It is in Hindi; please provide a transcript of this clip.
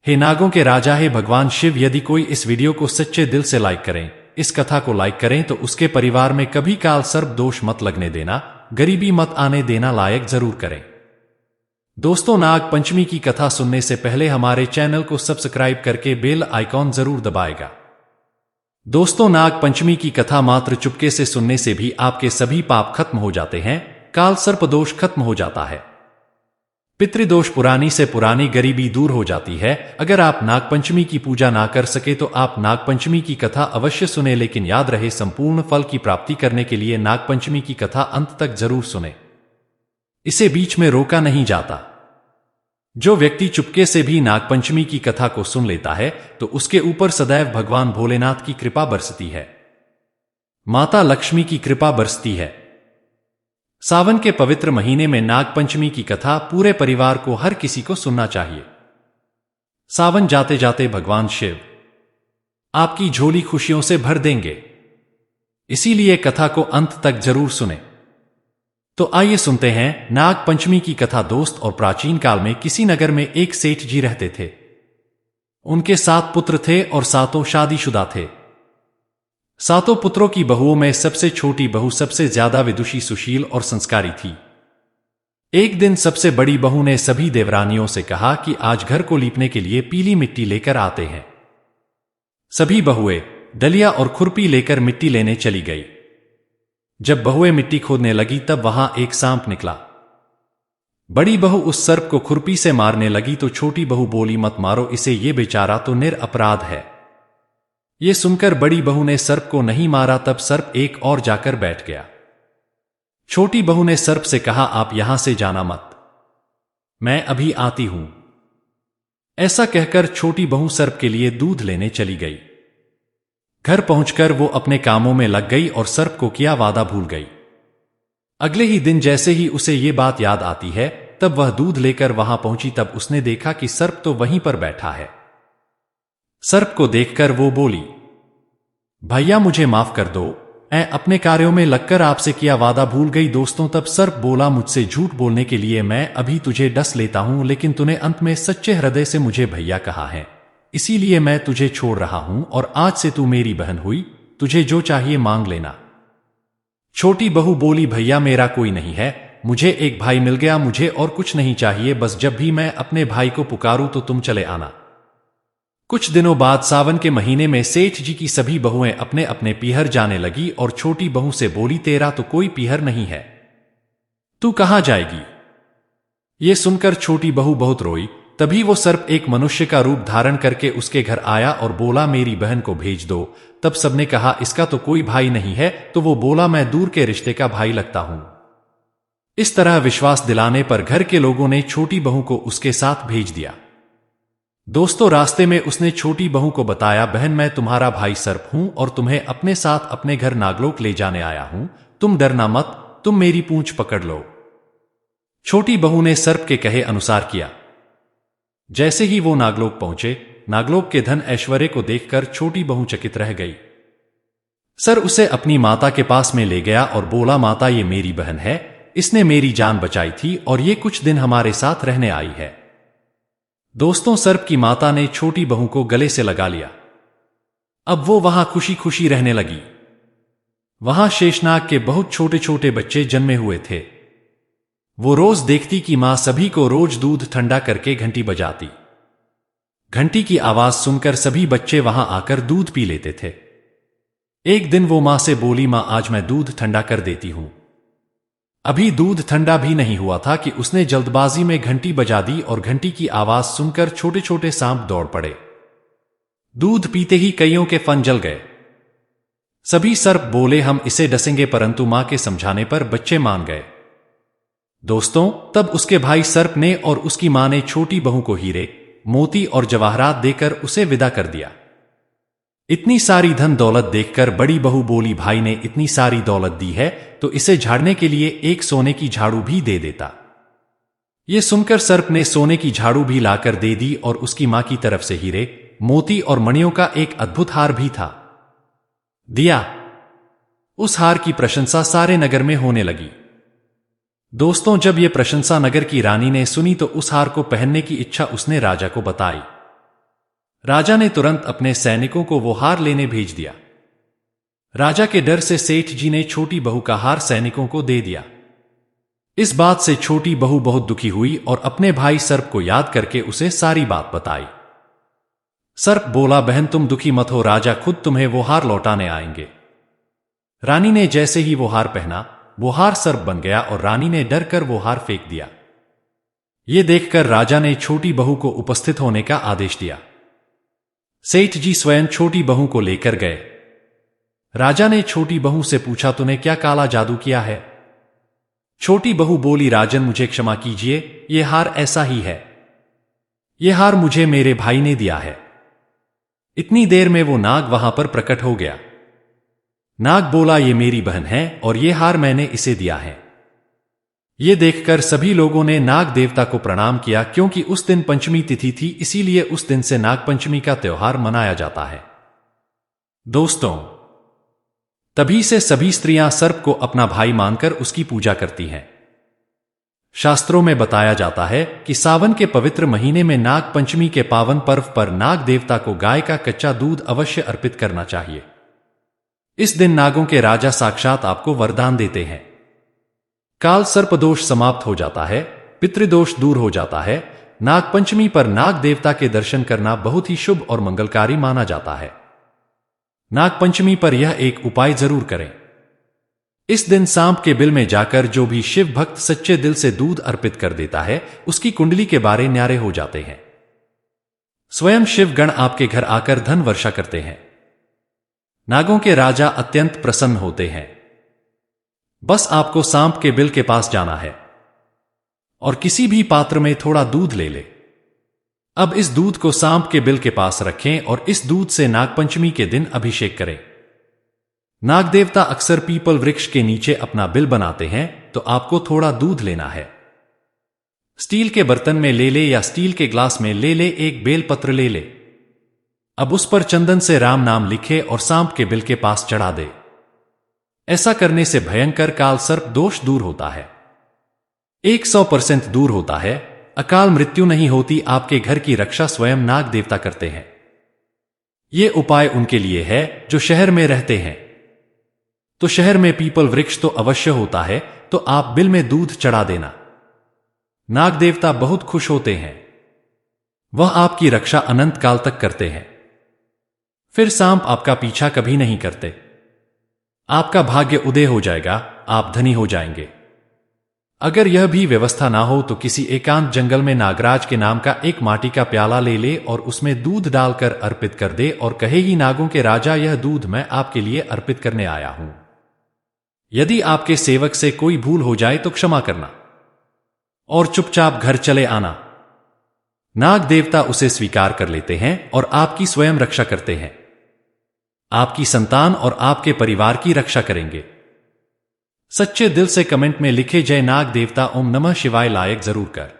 हे नागों के राजा, हे भगवान शिव, यदि कोई इस वीडियो को सच्चे दिल से लाइक करें, इस कथा को लाइक करें तो उसके परिवार में कभी काल सर्प दोष मत लगने देना, गरीबी मत आने देना, लायक जरूर करें। दोस्तों, नाग पंचमी की कथा सुनने से पहले हमारे चैनल को सब्सक्राइब करके बेल आइकॉन जरूर दबाएगा। दोस्तों, नाग पंचमी की कथा मात्र चुपके से सुनने से भी आपके सभी पाप खत्म हो जाते हैं, काल सर्प दोष खत्म हो जाता है, पितृदोष पुरानी से पुरानी गरीबी दूर हो जाती है। अगर आप नागपंचमी की पूजा ना कर सके तो आप नागपंचमी की कथा अवश्य सुने, लेकिन याद रहे संपूर्ण फल की प्राप्ति करने के लिए नागपंचमी की कथा अंत तक जरूर सुने, इसे बीच में रोका नहीं जाता। जो व्यक्ति चुपके से भी नागपंचमी की कथा को सुन लेता है तो उसके ऊपर सदैव भगवान भोलेनाथ की कृपा बरसती है, माता लक्ष्मी की कृपा बरसती है। सावन के पवित्र महीने में नागपंचमी की कथा पूरे परिवार को, हर किसी को सुनना चाहिए। सावन जाते जाते भगवान शिव आपकी झोली खुशियों से भर देंगे, इसीलिए कथा को अंत तक जरूर सुने। तो आइए सुनते हैं नागपंचमी की कथा। दोस्त, और प्राचीन काल में किसी नगर में एक सेठ जी रहते थे। उनके 7 पुत्र थे और 7 शादीशुदा थे। 7 पुत्रों की बहुओं में सबसे छोटी बहू सबसे ज्यादा विदुषी, सुशील और संस्कारी थी। एक दिन सबसे बड़ी बहू ने सभी देवरानियों से कहा कि आज घर को लीपने के लिए पीली मिट्टी लेकर आते हैं। सभी बहुएं डलिया और खुरपी लेकर मिट्टी लेने चली गई। जब बहुएं मिट्टी खोदने लगी तब वहां एक सांप निकला। बड़ी बहू उस सर्प को खुरपी से मारने लगी तो छोटी बहू बोली, मत मारो इसे, ये बेचारा तो निरपराध है। ये सुनकर बड़ी बहू ने सर्प को नहीं मारा। तब सर्प एक और जाकर बैठ गया। छोटी बहू ने सर्प से कहा, आप यहां से जाना मत, मैं अभी आती हूं। ऐसा कहकर छोटी बहू सर्प के लिए दूध लेने चली गई। घर पहुंचकर वो अपने कामों में लग गई और सर्प को किया वादा भूल गई। अगले ही दिन जैसे ही उसे ये बात याद आती है तब वह दूध लेकर वहां पहुंची। तब उसने देखा कि सर्प तो वहीं पर बैठा है। सर्प को देखकर वो बोली, भैया मुझे माफ कर दो, मैं अपने कार्यों में लगकर आपसे किया वादा भूल गई। दोस्तों, तब सर्प बोला, मुझसे झूठ बोलने के लिए मैं अभी तुझे डस लेता हूं, लेकिन तूने अंत में सच्चे हृदय से मुझे भैया कहा है, इसीलिए मैं तुझे छोड़ रहा हूं और आज से तू मेरी बहन हुई, तुझे जो चाहिए मांग लेना। छोटी बहू बोली, भैया मेरा कोई नहीं है, मुझे एक भाई मिल गया, मुझे और कुछ नहीं चाहिए, बस जब भी मैं अपने भाई को पुकारूं तो तुम चले आना। कुछ दिनों बाद सावन के महीने में सेठ जी की सभी बहुएं अपने अपने पीहर जाने लगी और छोटी बहू से बोली, तेरा तो कोई पीहर नहीं है, तू कहां जाएगी? ये सुनकर छोटी बहू बहुत रोई। तभी वो सर्प एक मनुष्य का रूप धारण करके उसके घर आया और बोला, मेरी बहन को भेज दो। तब सबने कहा, इसका तो कोई भाई नहीं है। तो वो बोला, मैं दूर के रिश्ते का भाई लगता हूं। इस तरह विश्वास दिलाने पर घर के लोगों ने छोटी बहू को उसके साथ भेज दिया। दोस्तों, रास्ते में उसने छोटी बहू को बताया, बहन मैं तुम्हारा भाई सर्प हूं और तुम्हें अपने साथ अपने घर नागलोक ले जाने आया हूं, तुम डरना मत, तुम मेरी पूंछ पकड़ लो। छोटी बहू ने सर्प के कहे अनुसार किया। जैसे ही वो नागलोक पहुंचे, नागलोक के धन ऐश्वर्य को देखकर छोटी बहू चकित रह गई। सर उसे अपनी माता के पास में ले गया और बोला, माता ये मेरी बहन है, इसने मेरी जान बचाई थी और ये कुछ दिन हमारे साथ रहने आई है। दोस्तों, सर्प की माता ने छोटी बहू को गले से लगा लिया। अब वो वहां खुशी खुशी रहने लगी। वहां शेषनाग के बहुत छोटे छोटे बच्चे जन्मे हुए थे। वो रोज देखती कि मां सभी को रोज दूध ठंडा करके घंटी बजाती। घंटी की आवाज सुनकर सभी बच्चे वहां आकर दूध पी लेते थे। एक दिन वो मां से बोली, मां आज मैं दूध ठंडा कर देती हूं। अभी दूध ठंडा भी नहीं हुआ था कि उसने जल्दबाजी में घंटी बजा दी और घंटी की आवाज सुनकर छोटे छोटे सांप दौड़ पड़े। दूध पीते ही कईयों के फन जल गए। सभी सर्प बोले, हम इसे डसेंगे, परंतु मां के समझाने पर बच्चे मान गए। दोस्तों, तब उसके भाई सर्प ने और उसकी मां ने छोटी बहू को हीरे, मोती और जवाहरात देकर उसे विदा कर दिया। इतनी सारी धन दौलत देखकर बड़ी बहू बोली, भाई ने इतनी सारी दौलत दी है तो इसे झाड़ने के लिए एक सोने की झाड़ू भी दे देता। यह सुनकर सर्प ने सोने की झाड़ू भी लाकर दे दी और उसकी मां की तरफ से हीरे, मोती और मणियों का एक अद्भुत हार भी था, दिया। उस हार की प्रशंसा सारे नगर में होने लगी। दोस्तों, जब यह प्रशंसा नगर की रानी ने सुनी तो उस हार को पहनने की इच्छा उसने राजा को बताई। राजा ने तुरंत अपने सैनिकों को वो हार लेने भेज दिया। राजा के डर से सेठ जी ने छोटी बहू का हार सैनिकों को दे दिया। इस बात से छोटी बहू बहुत दुखी हुई और अपने भाई सर्प को याद करके उसे सारी बात बताई। सर्प बोला, बहन तुम दुखी मत हो, राजा खुद तुम्हें वो हार लौटाने आएंगे। रानी ने जैसे ही वो हार पहना, वो हार सर्प बन गया और रानी ने डर कर वो हार फेंक दिया। ये देखकर राजा ने छोटी बहू को उपस्थित होने का आदेश दिया। सेठ जी स्वयं छोटी बहू को लेकर गए। राजा ने छोटी बहू से पूछा, तूने क्या काला जादू किया है? छोटी बहू बोली, राजन मुझे क्षमा कीजिए, ये हार ऐसा ही है। ये हार मुझे मेरे भाई ने दिया है। इतनी देर में वो नाग वहां पर प्रकट हो गया। नाग बोला, ये मेरी बहन है और ये हार मैंने इसे दिया है। ये देखकर सभी लोगों ने नाग देवता को प्रणाम किया, क्योंकि उस दिन पंचमी तिथि थी, इसीलिए उस दिन से नाग पंचमी का त्योहार मनाया जाता है। दोस्तों, तभी से सभी स्त्रियां सर्प को अपना भाई मानकर उसकी पूजा करती हैं। शास्त्रों में बताया जाता है कि सावन के पवित्र महीने में नाग पंचमी के पावन पर्व पर नाग देवता को गाय का कच्चा दूध अवश्य अर्पित करना चाहिए। इस दिन नागों के राजा साक्षात आपको वरदान देते हैं। काल सर्प दोष समाप्त हो जाता है, पितृदोष दूर हो जाता है। नाग पंचमी पर नाग देवता के दर्शन करना बहुत ही शुभ और मंगलकारी माना जाता है। नाग पंचमी पर यह एक उपाय जरूर करें। इस दिन सांप के बिल में जाकर जो भी शिव भक्त सच्चे दिल से दूध अर्पित कर देता है, उसकी कुंडली के बारे न्यारे हो जाते हैं। स्वयं शिव गण आपके घर आकर धन वर्षा करते हैं। नागों के राजा अत्यंत प्रसन्न होते हैं। बस आपको सांप के बिल के पास जाना है और किसी भी पात्र में थोड़ा दूध ले ले। अब इस दूध को सांप के बिल के पास रखें और इस दूध से नागपंचमी के दिन अभिषेक करें। नाग देवता अक्सर पीपल वृक्ष के नीचे अपना बिल बनाते हैं, तो आपको थोड़ा दूध लेना है। स्टील के बर्तन में ले ले या स्टील के ग्लास में ले ले, एक बेल पत्र ले ले। अब उस पर चंदन से राम नाम लिखे और सांप के बिल के पास चढ़ा दे। ऐसा करने से भयंकर काल सर्प दोष दूर होता है, 100% दूर होता है। अकाल मृत्यु नहीं होती। आपके घर की रक्षा स्वयं नाग देवता करते हैं। यह उपाय उनके लिए है जो शहर में रहते हैं। तो शहर में पीपल वृक्ष तो अवश्य होता है, तो आप बिल में दूध चढ़ा देना। नाग देवता बहुत खुश होते हैं। वह आपकी रक्षा अनंत काल तक करते हैं। फिर सांप आपका पीछा कभी नहीं करते। आपका भाग्य उदय हो जाएगा, आप धनी हो जाएंगे। अगर यह भी व्यवस्था ना हो तो किसी एकांत जंगल में नागराज के नाम का एक माटी का प्याला ले ले और उसमें दूध डालकर अर्पित कर दे और कहे ही, नागों के राजा, यह दूध मैं आपके लिए अर्पित करने आया हूं। यदि आपके सेवक से कोई भूल हो जाए तो क्षमा करना और चुपचाप घर चले आना। नाग देवता उसे स्वीकार कर लेते हैं और आपकी स्वयं रक्षा करते हैं। आपकी संतान और आपके परिवार की रक्षा करेंगे। सच्चे दिल से कमेंट में लिखे जय नाग देवता ओम नमः शिवाय लायक जरूर कर।